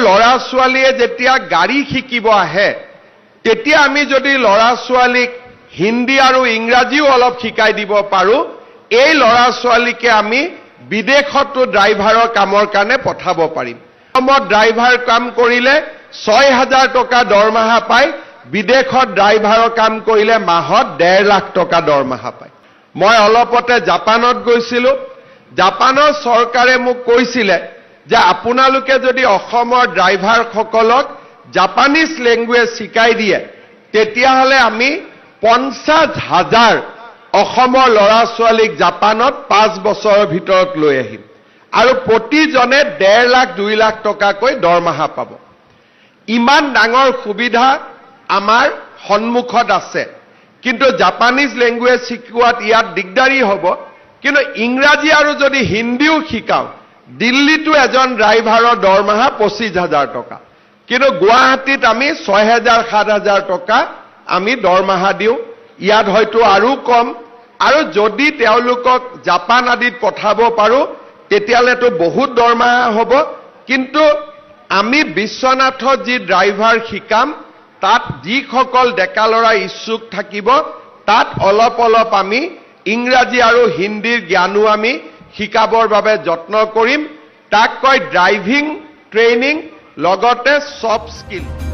ল'ৰা ছোৱালীয়ে যেতিয়া গাড়ী শিকিব আহে তেতিয়া আমি যদি ল'ৰা ছোৱালীক হিন্দী আৰু ইংৰাজীও অলপ শিকাই দিব পাৰো এই ল'ৰা ছোৱালীকে আমি বিদেশতো ড্ৰাইভাৰৰ কামৰ কাৰণে পঠাব পাৰিম অসমত ড্ৰাইভাৰ কাম কৰিলে ৬,০০০ টকা দৰমহা পায় বিদেশত ড্ৰাইভাৰৰ কাম কৰিলে মাহত ১.৫ লাখ টকা দৰমহা পায় মই অলপতে জাপানত গৈছিলো জাপানৰ চৰকাৰে মোক কৈছিলে যে আপোনালোকে যদি অসমৰ ড্ৰাইভাৰসকলক জাপানীজ লেংগুৱেজ শিকাই দিয়ে তেতিয়াহ'লে আমি ৫০,০০০ অসমৰ ল'ৰা ছোৱালীক জাপানত ৫ বছৰৰ ভিতৰত লৈ আহিম আৰু প্ৰতিজনে ১.৫ লাখ ২ লাখ টকাকৈ দৰমহা পাব ইমান ডাঙৰ সুবিধা আমাৰ সন্মুখত আছে কিন্তু জাপানীজ লেংগুৱেজ শিকোৱাত ইয়াত দিগদাৰী হ'ব কিন্তু ইংৰাজী আৰু যদি হিন্দীও শিকাও দিল্লীতো এজন ড্ৰাইভাৰৰ দৰমহা ২৫,০০০ টকা কিন্তু গুৱাহাটীত আমি ৬,০০০ ৭,০০০ টকা আমি দৰমহা দিওঁ ইয়াত হয়তো আৰু কম আৰু যদি তেওঁলোকক জাপান আদিত পঠাব পাৰো তেতিয়ালেতো বহুত দৰমহা হ'ব কিন্তু আমি বিশ্বনাথত যি ড্ৰাইভাৰ শিকাম তাত যিসকল ডেকা ল'ৰা ইচ্ছুক থাকিব তাত অলপ আমি ইংৰাজী আৰু হিন্দীৰ জ্ঞানো আমি শিকাবৰ বাবে যত্ন কৰিম তাক কয় ড্ৰাইভিং ট্ৰেইনিং লগতে সফট স্কিল